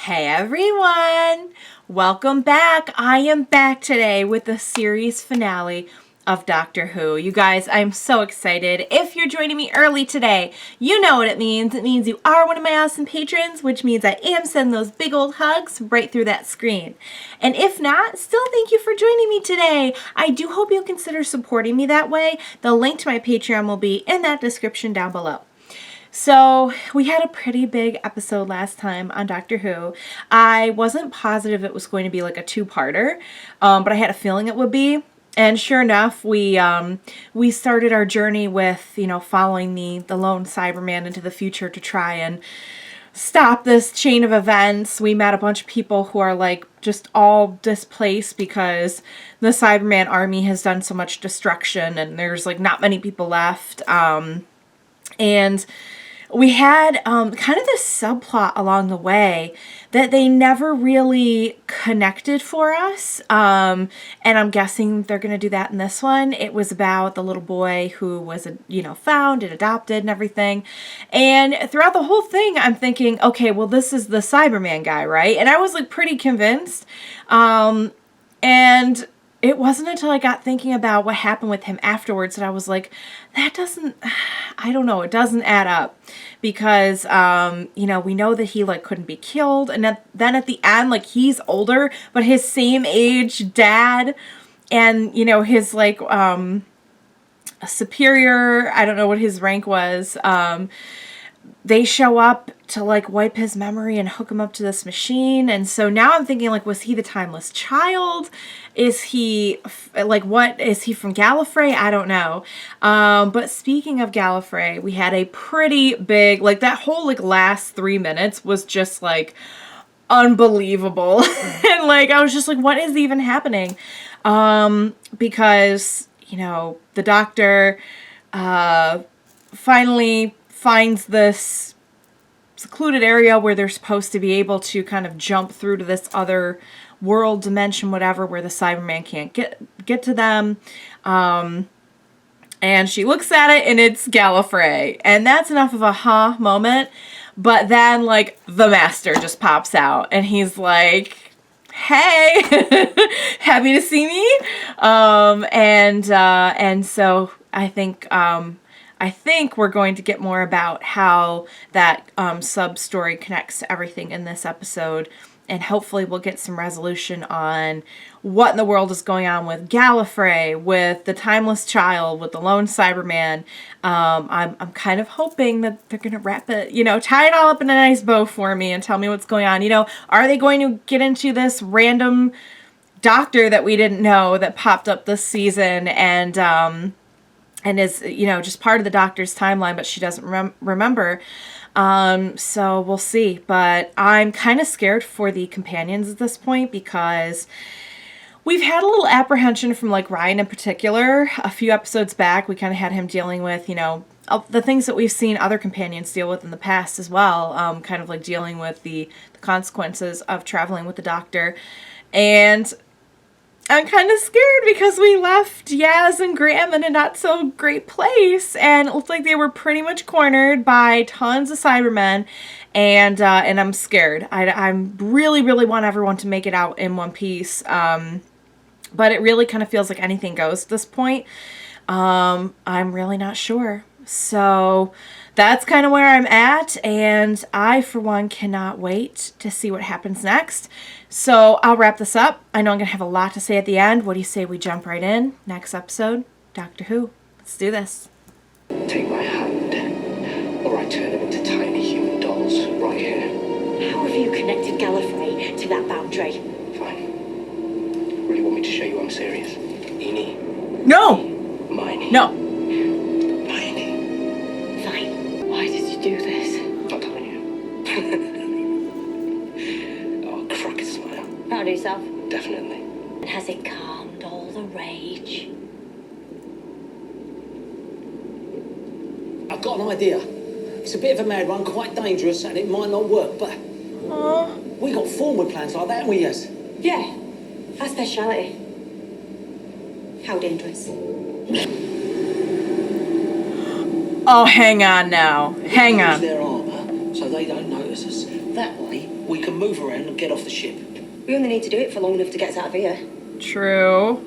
Hey everyone! Welcome back. I am back today with the series finale of Doctor Who. You guys, I'm so excited. If you're joining me early today, you know what it means. It means you are one of my awesome patrons, which means I am sending those big old hugs right through that screen. And if not, still thank you for joining me today. I do hope you'll consider supporting me that way. The link to my Patreon will be in that description down below. So we had a pretty big episode last time on Doctor Who. I wasn't positive it was going to be like a two-parter, but I had a feeling it would be. And sure enough, we started our journey with, following the lone Cyberman into the future to try and stop this chain of events. We met a bunch of people who are like just all displaced because the Cyberman army has done so much destruction and there's like not many people left. And we had kind of this subplot along the way that they never really connected for us. And I'm guessing they're going to do that in this one. It was about the little boy who was, found and adopted and everything. And throughout the whole thing, I'm thinking, okay, well, this is the Cyberman guy, right? And I was like pretty convinced. And it wasn't until I got thinking about what happened with him afterwards that I was like, it doesn't add up. Because, we know that he, couldn't be killed. And then at the end, he's older, but his same age dad and, his, superior, I don't know what his rank was, they show up to wipe his memory and hook him up to this machine. And so now I'm thinking was he the timeless child? Is he what is he from Gallifrey? I don't know. But speaking of Gallifrey, we had a pretty big, that whole last 3 minutes was just unbelievable. And I was just what is even happening? Because, the doctor, finally finds this secluded area where they're supposed to be able to kind of jump through to this other world, dimension, whatever, where the Cyberman can't get to them. And she looks at it and it's Gallifrey. And that's enough of a moment. But then the Master just pops out and he's like, hey, happy to see me. And so I think we're going to get more about how that sub-story connects to everything in this episode. And hopefully we'll get some resolution on what in the world is going on with Gallifrey, with the Timeless Child, with the lone Cyberman. I'm kind of hoping that they're going to wrap it, tie it all up in a nice bow for me and tell me what's going on. Are they going to get into this random doctor that we didn't know that popped up this season and is, just part of the doctor's timeline, but she doesn't remember. So we'll see. But I'm kind of scared for the companions at this point because we've had a little apprehension from Ryan in particular. A few episodes back, we kind of had him dealing with, the things that we've seen other companions deal with in the past as well. Kind of dealing with the consequences of traveling with the doctor. And I'm kind of scared because we left Yaz and Graham in a not so great place, and it looked like they were pretty much cornered by tons of Cybermen, and I'm scared. I really, really want everyone to make it out in one piece, but it really kind of feels like anything goes at this point. I'm really not sure. So that's kind of where I'm at, and I, for one, cannot wait to see what happens next. So I'll wrap this up. I know I'm going to have a lot to say at the end. What do you say we jump right in? Next episode, Doctor Who. Let's do this. Take my hand, or I turn them into tiny human dolls right here. How have you connected Gallifrey to that boundary? Fine. Really want me to show you I'm serious? Eenie. No! Miney. No. Miney. Fine. Why did you do this? Not telling you. Oh, crack a smile. Proud of yourself? Definitely. And has it calmed all the rage? I've got an idea. It's a bit of a mad one, quite dangerous, and it might not work, but we got forward plans like that, haven't we, yes? Yeah. Our speciality. How dangerous? Oh, hang on now. Hang Use on. their armour so they don't notice us. That way, we can move around and get off the ship. We only need to do it for long enough to get us out of here. True.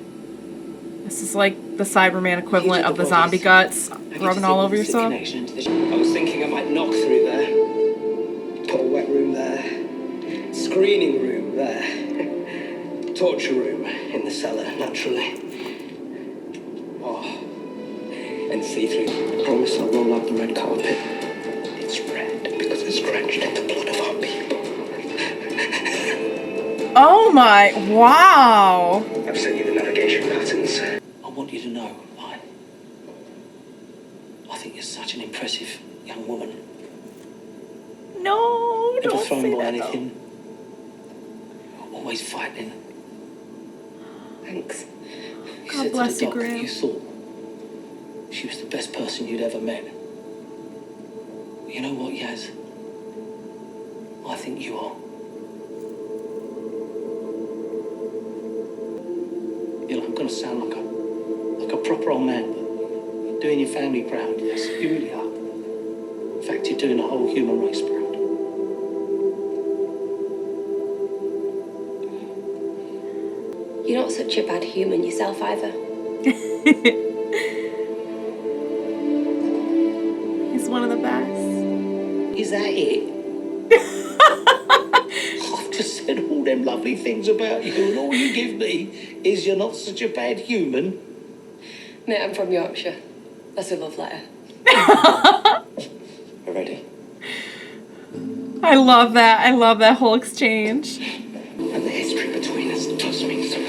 This is like the Cyberman equivalent of the zombie guts rubbing all over yourself. I was thinking I might knock through there. Put a wet room there. Screening room there. Torture room in the cellar, naturally. Oh. And see through. I promise I'll roll out the red carpet. It's red because it's drenched in the blood of our people. Oh my, wow. I've sent you the navigation patterns. I want you to know, I think you're such an impressive young woman. No, Never don't thrown say by that. anything. Always fighting. Thanks. You God said bless to the you, doc that Graham. you thought she was the best person you'd ever met. You know what, Yaz? I think you are. You know, I'm gonna sound like a proper old man, but you're doing your family proud. Yes, you really are. In fact, you're doing the whole human race proud. You're not such a bad human yourself either. He's one of the best. Is that it? I've just said all them lovely things about you, and all you give me is you're not such a bad human. Mate, I'm from Yorkshire. That's a love letter. We're ready. I love that. I love that whole exchange. And the history between us does mean something.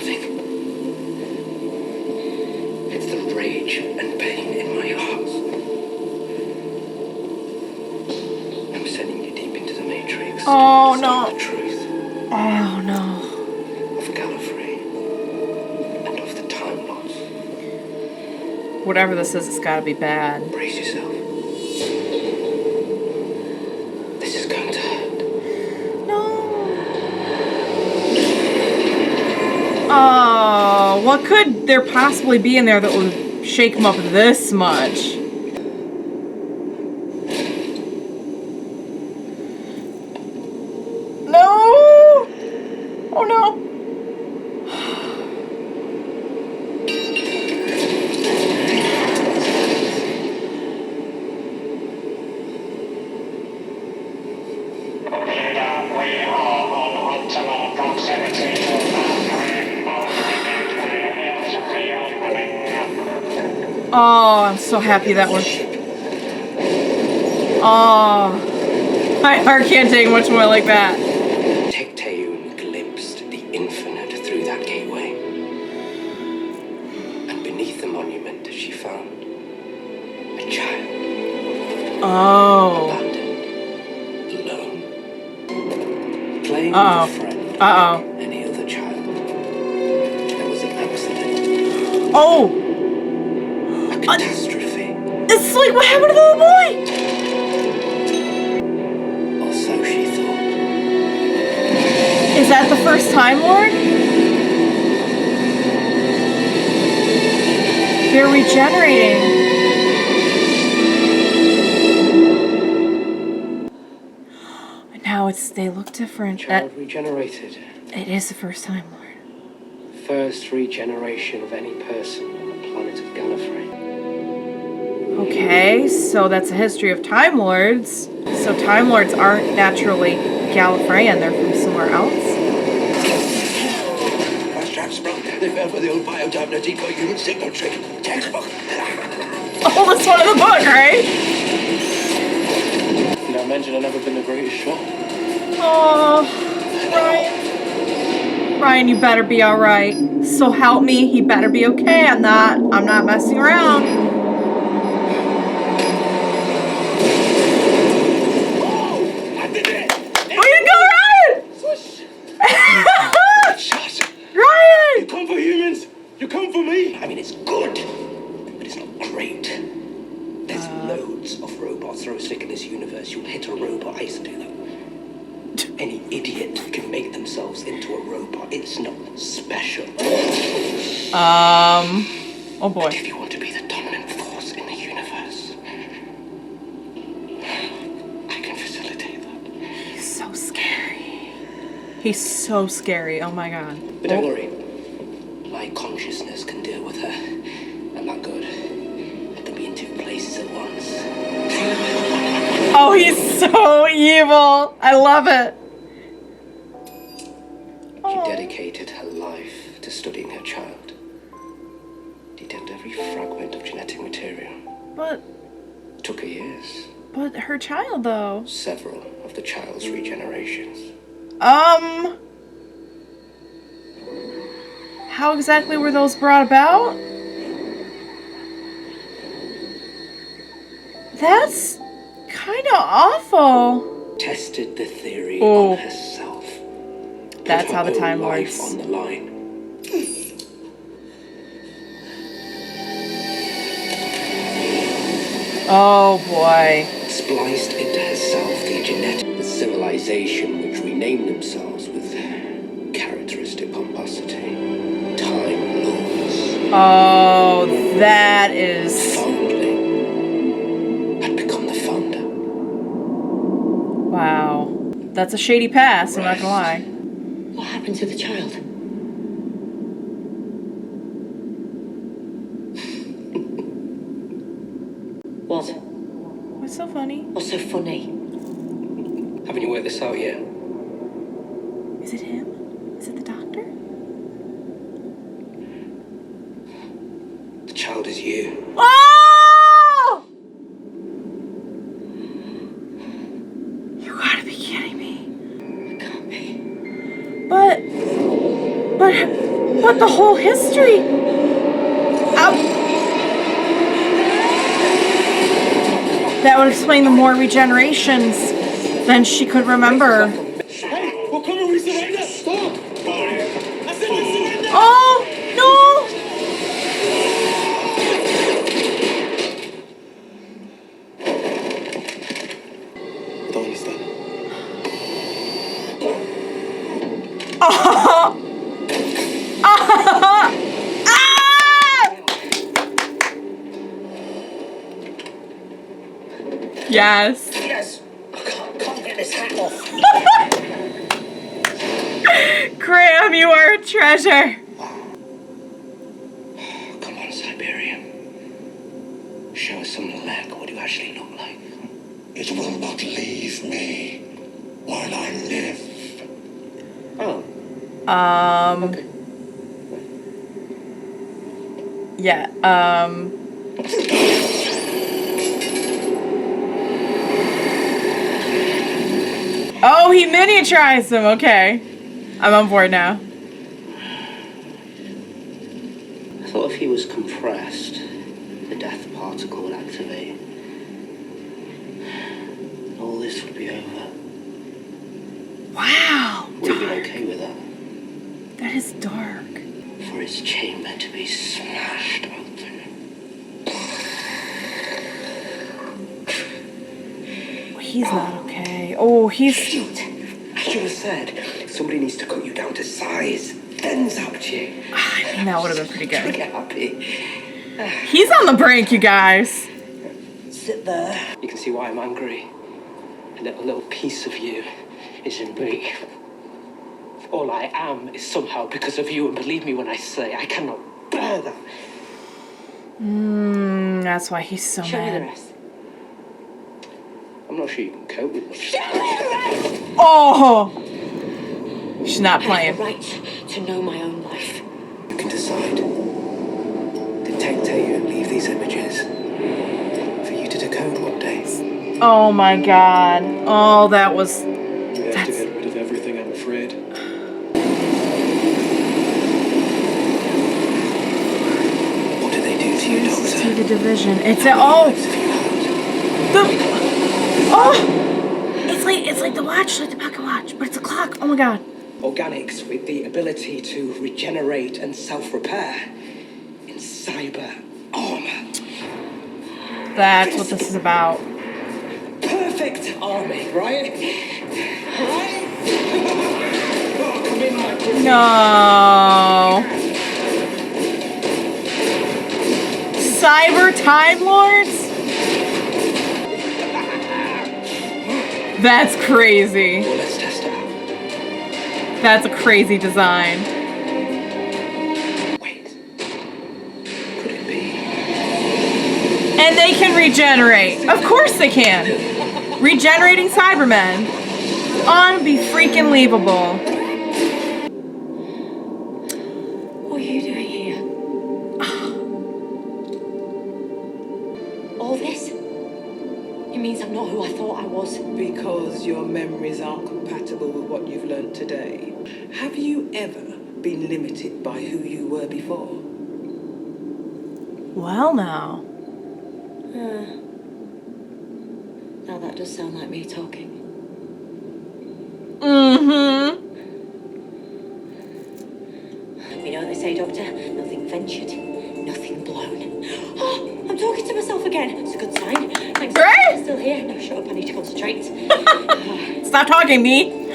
It's the rage and pain in my heart. I'm sending you deep into the Matrix. Oh, to no. discover the truth Oh no. of Gallifrey and of the Time Lords. Whatever this is, it's gotta be bad. Brace yourself. This is going to hurt. No. Oh, what could there possibly be in there that would shake him up this much? No! Oh no! Oh, I'm so happy that one. Oh, my heart can't take much more like that. Tecteun glimpsed the infinite through that gateway. And beneath the monument she found a child. Oh. Abandoned. Alone. Playing Uh-oh. with a friend. Uh-oh. Any other child. There was an accident. Oh! A catastrophe. It's like what happened to the little boy! Or so she thought. Is that the first Time Lord? They're regenerating. And now they look different. Child regenerated. It is the first Time Lord. First regeneration of any person on the planet of Gallifrey. Okay, so that's a history of Time Lords. So Time Lords aren't naturally Gallifreyan, they're from somewhere else. First trap sprung. They fell for the old biotype decoy unit signal trick. Textbook. Oh, that's one in the book, right? Now mention I've never been the greatest shot. Oh, Ryan. Ryan, you better be alright. So help me, he better be okay. I'm not messing around. I did it! Way to go, Ryan! Shot! You Ryan! come for humans! You come for me! I mean, it's good, but it's not great. There's loads of robots. Throw a stick in this universe, you'll hit a robot. I used to do that. Any idiot can make themselves into a robot. It's not special. Oh boy. But if you want to be the dominant force in the universe, I can facilitate that. He's so scary. He's so scary. Oh my god. But don't worry. My consciousness can deal with her. I'm not good. I can be in two places at once. Oh, he's so evil. I love it. She dedicated her life to studying her child. Detailed every fragment of genetic material. But Took her years. her child though. Several of the child's regenerations. How exactly were those brought about? That's kind of awful. Tested the theory Oh. on herself. That's Put how her the Time own life Lords. on the line. Oh boy. Spliced into herself the civilization which renamed themselves with characteristic pomposity. Time Lords. Oh, that is. Foundling had become the founder. Wow. That's a shady past, I'm not gonna lie. What happened to the child? What? What's so funny? What's so funny? Haven't you worked this out yet? Is it him? Is it the doctor? The child is you. Oh! You gotta be kidding me. It can't be. But the whole history. That would explain the more regenerations than she could remember. Hey, we're coming, we surrender! Stop! I said we surrender! Oh, no! I don't understand. Yes. Yes! I can't get this hat off. Graham, you are a treasure. Come on, Siberian. Show us some leg what you actually look like. It will not leave me while I live. Oh. Okay. Yeah, Oh, he miniaturized him. Okay. I'm on board now. I thought if he was compressed, the death particle would activate. All this would be over. Wow. Would have been okay with that. That is dark. For his chamber to be smashed open. He's not okay. Oh, he's... Shoot! I should have said, somebody needs to cut you down to size. Then zap you. I mean, that would have been pretty good. Pretty happy. He's on the brink, you guys. Sit there. You can see why I'm angry. And that a little piece of you is in me. All I am is somehow because of you, and believe me when I say I cannot bear that. That's why he's so Show me the mad. rest. I'm not sure you can cope with much. Oh! She's not I have playing. the right to know my own life. You can decide. Detectate and leave these images for you to decode one day. Oh my god. Oh, that was... We have to get rid of everything, I'm afraid. What do they do to you, See Doctor? the division. It's a... Oh! The... Oh! It's like the watch, like the pocket watch, but it's a clock. Oh my god. Organics with the ability to regenerate and self-repair in cyber armor. That's what this is about. Perfect army, right? Right? Oh, come in, my pretty. No. Cyber Time Lords? That's crazy. Well, let's test it out. That's a crazy design. Wait. Could it be? And they can regenerate. Of course they can. Regenerating Cybermen. Unbe-freaking-leavable. What are you doing here? All this? It means I'm not who I thought I was. Because your memories aren't compatible with what you've learned today. Have you ever been limited by who you were before? Well, now. Now that does sound like me talking. Mm-hmm. You know what they say, Doctor? Nothing ventured, nothing blown. Oh, I'm talking to myself again. It's a good sign. Thanks. Great. I'm still here. No, shut up. I need to concentrate. Stop talking, me.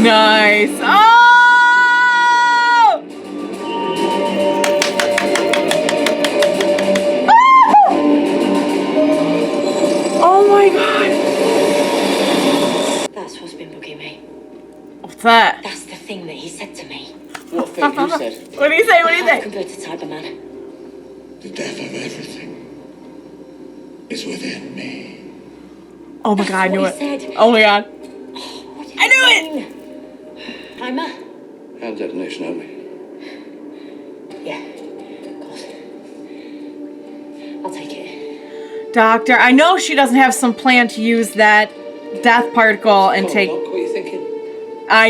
Nice. Oh! Oh my god. That's what's been bugging me. What's that? That's the thing that he said to me. What thing? Who said? What do you say? What do you I've say? converted Cyberman. The death of everything is within me. Oh my god, I That's knew what it. he said. Oh my god. What did I knew it mean? Timer? Hand detonation only. Yeah, of course. I'll take it. Doctor, I know she doesn't have some plan to use that death particle and take... What are you thinking? I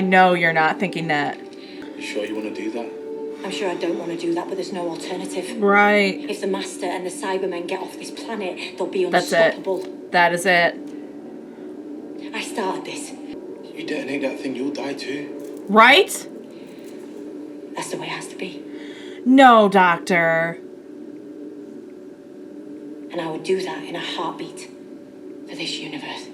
know you're not thinking that. You sure you want to do that? I'm sure I don't want to do that, but there's no alternative. Right. If the Master and the Cybermen get off this planet, they'll be That's unstoppable. it. That is it. I started this. You detonate that thing, you'll die too. Right? That's the way it has to be. No, Doctor. And I would do that in a heartbeat for this universe.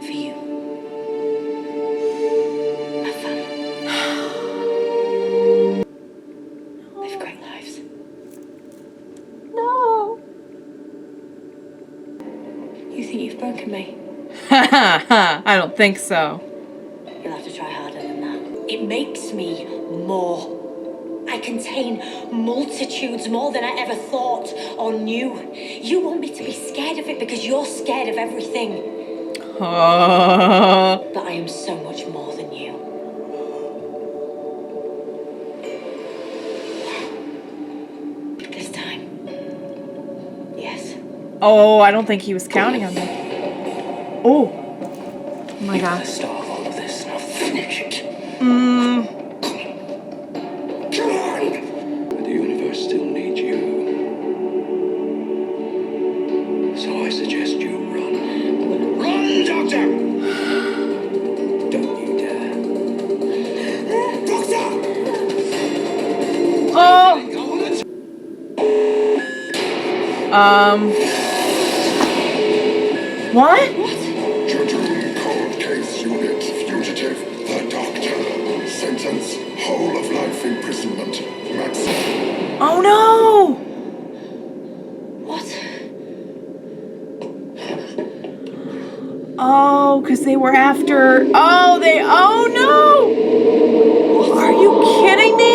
For you. My family. Live great lives. No. You think you've broken me? Ha ha ha. I don't think so. You'll have to try harder than that. It makes me more. I contain multitudes more than I ever thought or knew. You want me to be scared of it because you're scared of everything. Oh. But I am so much more than you. This time. Yes. Oh, I don't think he was counting on me. Oh. Oh my gosh. Start all of this and I'll finish it. Come on! The universe still needs you. So I suggest you run. Run, Doctor! Don't you dare. Doctor! Oh. What? Judging cold case unit fugitive, the Doctor. Sentence, whole of life imprisonment. Maximum. Oh no. What? Oh, because they were after... Oh, no! Are you kidding me?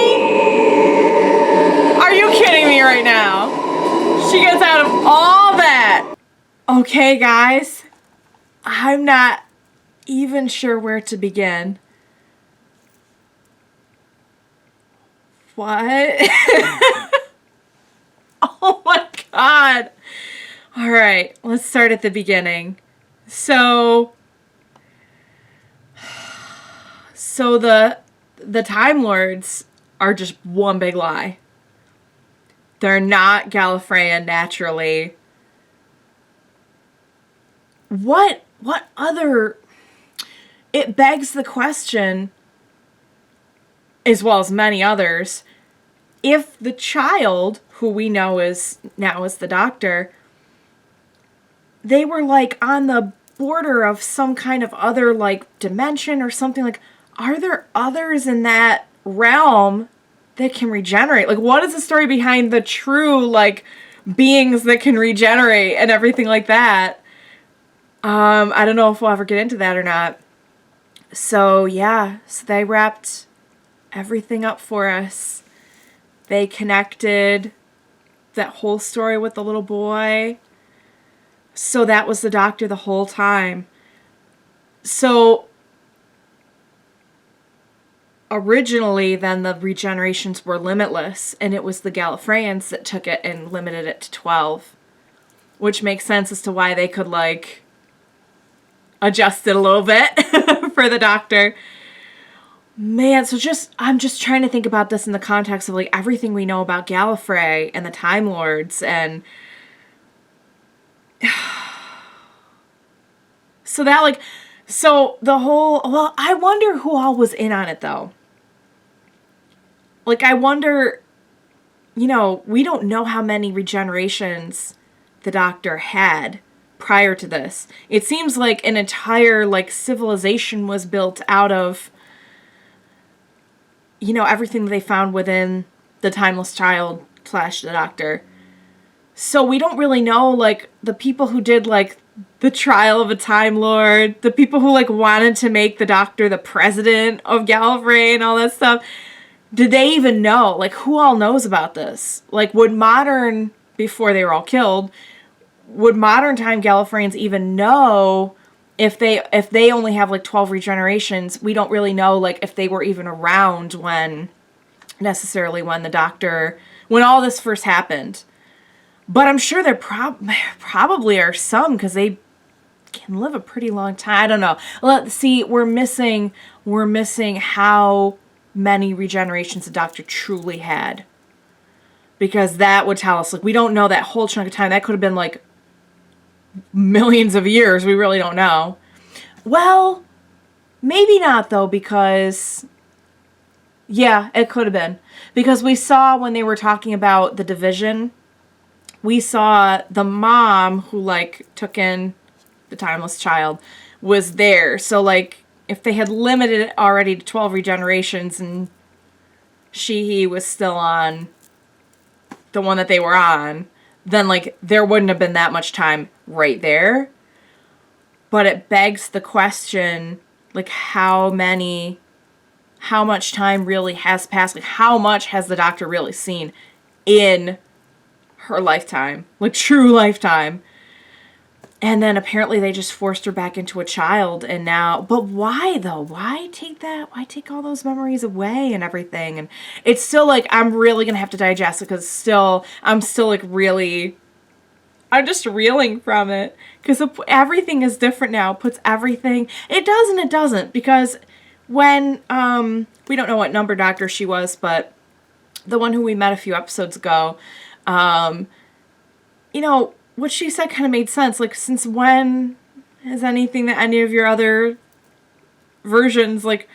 Are you kidding me right now? She gets out of all that. Okay, guys. I'm not even sure where to begin. What? Oh my god. All right, let's start at the beginning. So the Time Lords are just one big lie. They're not Gallifreyan naturally. What other... It begs the question, as well as many others, if the child, who we know is now is the Doctor, they were like on the border of some kind of other like dimension or something, like, are there others in that realm that can regenerate? Like, what is the story behind the true, like, beings that can regenerate and everything like that? I don't know if we'll ever get into that or not. So, yeah. So they wrapped everything up for us. They connected that whole story with the little boy. So that was the doctor the whole time. So originally, then the regenerations were limitless, and it was the Gallifreyans that took it and limited it to 12, which makes sense as to why they could, like, adjust it a little bit for the doctor. Man, so I'm just trying to think about this in the context of, like, everything we know about Gallifrey and the Time Lords, and so that, like, so the whole, well, I wonder who all was in on it, though. Like, I wonder, you know, we don't know how many regenerations the Doctor had prior to this. It seems like an entire, like, civilization was built out of, you know, everything that they found within the Timeless Child / the Doctor. So we don't really know, like, the people who did, like, the trial of a Time Lord, the people who, like, wanted to make the Doctor the president of Gallifrey and all that stuff. Did they even know? Like, who all knows about this? Like, would modern, before they were all killed, would modern time Gallifreyans even know if they only have, like, 12 regenerations? We don't really know, like, if they were even around when the Doctor, when all this first happened. But I'm sure there probably are some, because they can live a pretty long time. I don't know. Let's see, we're missing how many regenerations the Doctor truly had. Because that would tell us, like, we don't know that whole chunk of time. That could have been, like, millions of years. We really don't know. Well, maybe not, though, because, yeah, it could have been. Because we saw when they were talking about the division, we saw the mom who, like, took in the Timeless Child was there. So, like, if they had limited it already to 12 regenerations and he was still on the one that they were on, then, like, there wouldn't have been that much time right there. But it begs the question, like, how much time really has passed? Like, how much has the Doctor really seen in her lifetime? Like, true lifetime. And then apparently they just forced her back into a child, and now, but why though? Why take that? Why take all those memories away and everything? And it's still, like, I'm really gonna have to digest it, because I'm still like really, I'm just reeling from it, because everything is different now. It puts everything, it does and it doesn't, because when, we don't know what number Doctor she was, but the one who we met a few episodes ago, you know, what she said kind of made sense. Like, since when has anything that any of your other versions, like,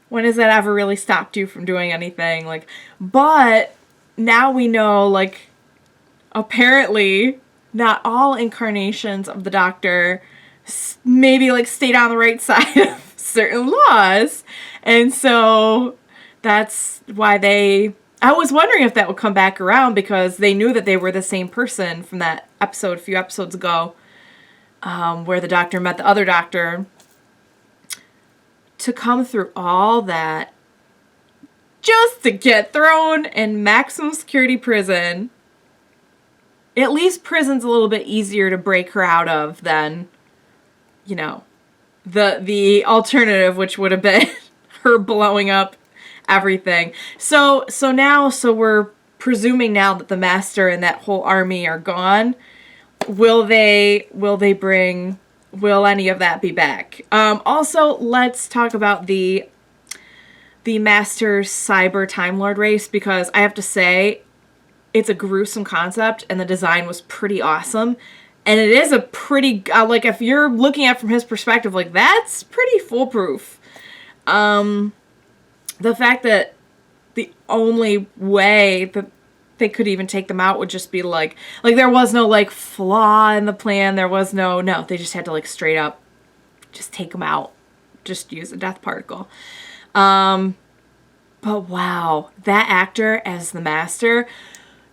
when has that ever really stopped you from doing anything? Like, but now we know, like, apparently not all incarnations of the Doctor maybe, like, stayed on the right side of certain laws. And so that's why I was wondering if that would come back around, because they knew that they were the same person from that episode a few episodes ago, where the Doctor met the other Doctor. To come through all that just to get thrown in maximum security prison. At least prison's a little bit easier to break her out of than, you know, the alternative, which would have been her blowing up everything. So we're presuming now that the Master and that whole army are gone. Will any of that be back? Also, let's talk about the Master's cyber Time Lord race, because I have to say, it's a gruesome concept, and the design was pretty awesome. And it is a pretty, like, if you're looking at it from his perspective, like, that's pretty foolproof. The fact that the only way that they could even take them out would just be, like there was no, like, flaw in the plan. There was no, they just had to, like, straight up just take them out. Just use a death particle. But wow, that actor as the Master,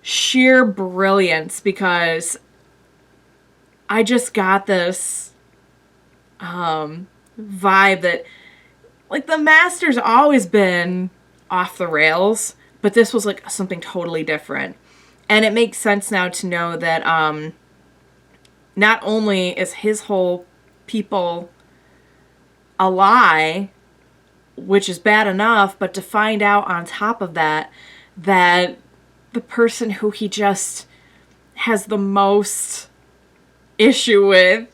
sheer brilliance, because I just got this vibe that, like, the Master's always been off the rails, but this was like something totally different. And it makes sense now to know that not only is his whole people a lie, which is bad enough, but to find out on top of that, that the person who he just has the most issue with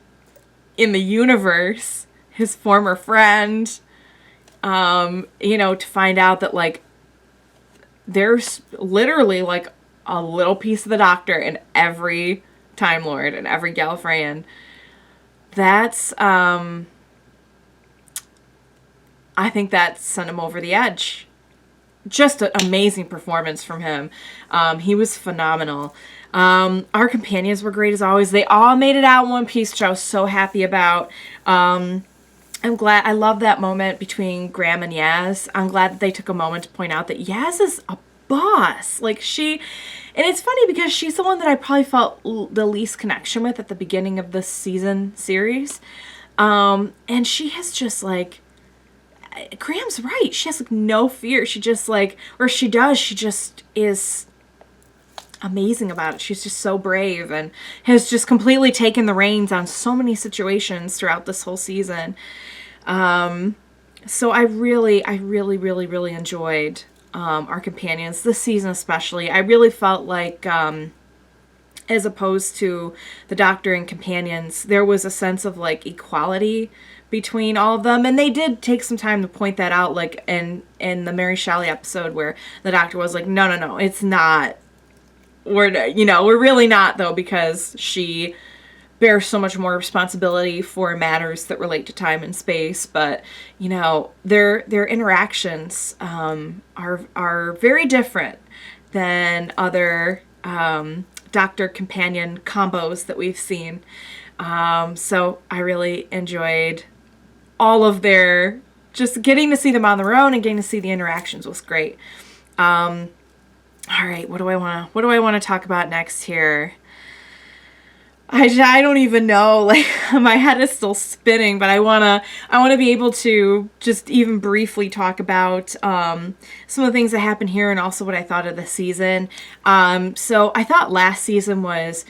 in the universe, his former friend, to find out that, like, there's literally, like, a little piece of the Doctor in every Time Lord and every Gallifreyan. That's, I think that sent him over the edge. Just an amazing performance from him. He was phenomenal. Our companions were great as always. They all made it out in one piece, which I was so happy about. I'm glad. I love that moment between Graham and Yaz. I'm glad that they took a moment to point out that Yaz is a boss. Like, and it's funny because she's the one that I probably felt the least connection with at the beginning of this series. And she has just, like, Graham's right. She has, like, no fear. She just, like, or she does. She just is amazing about it. She's just so brave and has just completely taken the reins on so many situations throughout this whole season. So I really enjoyed our companions this season, especially. I really felt like, as opposed to the Doctor and companions, there was a sense of, like, equality between all of them, and they did take some time to point that out, like in the Mary Shelley episode where the Doctor was like, no, it's not. We're really not, though, because she bears so much more responsibility for matters that relate to time and space. But, their interactions are very different than other Doctor companion combos that we've seen. So I really enjoyed all of just getting to see them on their own and getting to see the interactions was great. All right, what do I want to talk about next here? I don't even know. Like, my head is still spinning, but I want to be able to just even briefly talk about some of the things that happened here and also what I thought of the season. So I thought last season was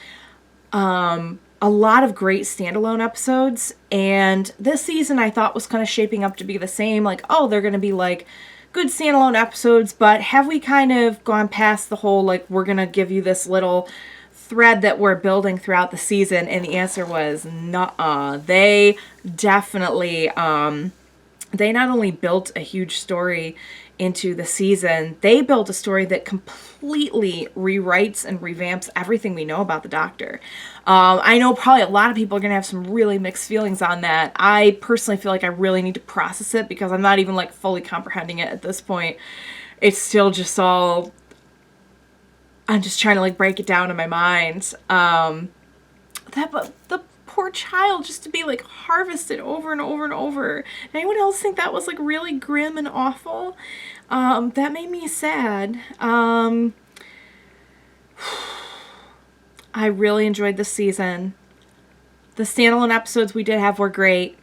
a lot of great standalone episodes, and this season I thought was kind of shaping up to be the same. Like, oh, they're going to be, like, good standalone episodes, but have we kind of gone past the whole, like, we're going to give you this little thread that we're building throughout the season? And the answer was nuh-uh. They definitely, they not only built a huge story into the season, they built a story that completely rewrites and revamps everything we know about the Doctor. I know probably a lot of people are going to have some really mixed feelings on that. I personally feel like I really need to process it because I'm not even, like, fully comprehending it at this point. It's still just all, I'm just trying to, like, break it down in my mind. But the poor child, just to be, like, harvested over and over and over. Did anyone else think that was, like, really grim and awful? That made me sad. I really enjoyed this season. The standalone episodes we did have were great.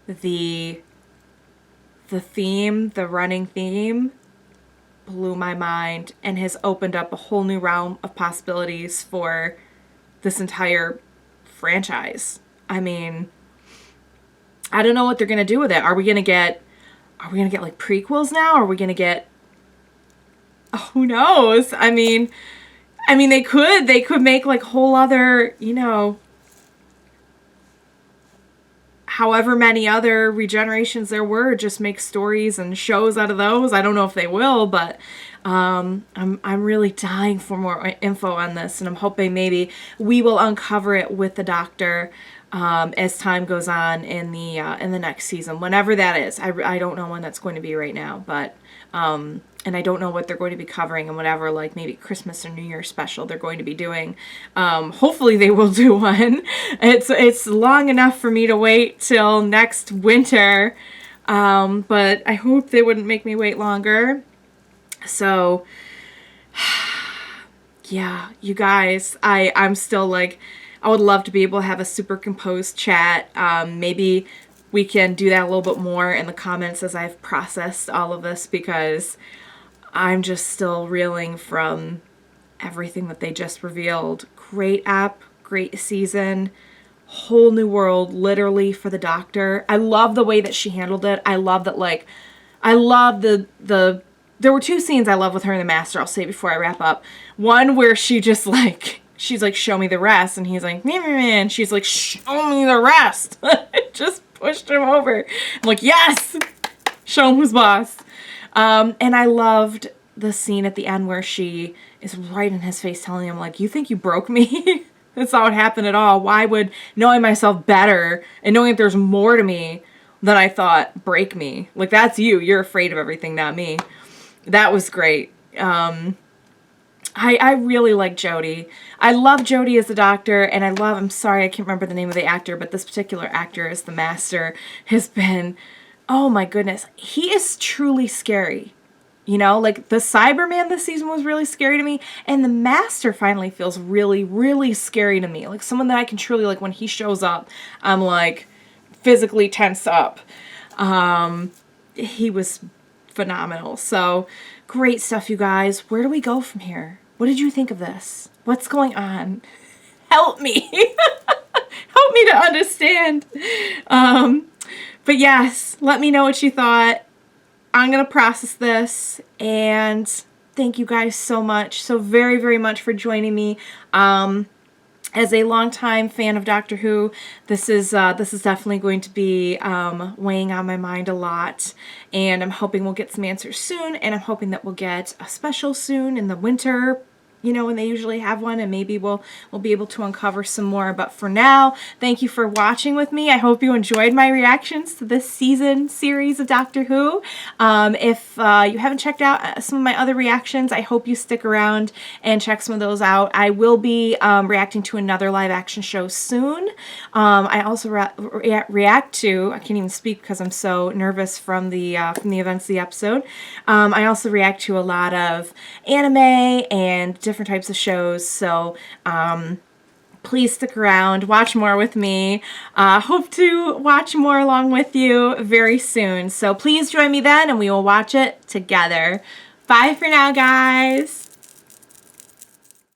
The theme, the running theme, blew my mind and has opened up a whole new realm of possibilities for this entire franchise. I mean, I don't know what they're gonna do with it. Are we gonna get like prequels now? Are we gonna get, who knows? I mean they could make, like, whole other, however many other regenerations there were, just make stories and shows out of those. I don't know if they will, but I'm really dying for more info on this, and I'm hoping maybe we will uncover it with the Doctor as time goes on in the next season, whenever that is. I don't know when that's going to be right now, but and I don't know what they're going to be covering and whatever, like maybe Christmas or New Year special they're going to be doing. Hopefully they will do one. It's long enough for me to wait till next winter, but I hope they wouldn't make me wait longer. So, yeah, you guys, I'm still like, I would love to be able to have a super composed chat. Maybe we can do that a little bit more in the comments as I've processed all of this, because I'm just still reeling from everything that they just revealed. Great app, great season, whole new world literally for the Doctor. I love the way that she handled it. I love that, like, I love the there were two scenes I love with her and the Master, I'll say before I wrap up. One where she just like, she's like, show me the rest, and he's like, meh, meh, meh, and she's like, show me the rest. Just pushed him over. I'm like, yes, show him who's boss. And I loved the scene at the end where she is right in his face telling him, like, you think you broke me? That's not what happened at all. Why would knowing myself better and knowing that there's more to me than I thought break me? Like, that's you. You're afraid of everything, not me. That was great. I really like Jodie. I love Jodie as the Doctor, and I'm sorry, I can't remember the name of the actor, but this particular actor as the Master has been, oh my goodness, he is truly scary. You know, like the Cyberman this season was really scary to me, and the Master finally feels really, really scary to me. Like someone that I can truly, like when he shows up, I'm like physically tense up. He was phenomenal. So great stuff, you guys. Where do we go from here? What did you think of this? What's going on? Help me. Help me to understand. But yes, let me know what you thought. I'm going to process this, and thank you guys so much, so very, very much for joining me. As a longtime fan of Doctor Who, this is definitely going to be weighing on my mind a lot, and I'm hoping we'll get some answers soon, and I'm hoping that we'll get a special soon in the winter, you know, when they usually have one, and maybe we'll be able to uncover some more. But for now, thank you for watching with me. I hope you enjoyed my reactions to this series of Doctor Who. If you haven't checked out some of my other reactions, I hope you stick around and check some of those out. I will be reacting to another live action show soon. I also react to, I can't even speak because I'm so nervous from the events of the episode. I also react to a lot of anime and different types of shows, so please stick around, watch more with me. Hope to watch more along with you very soon, so please join me then and we will watch it together. Bye for now, guys.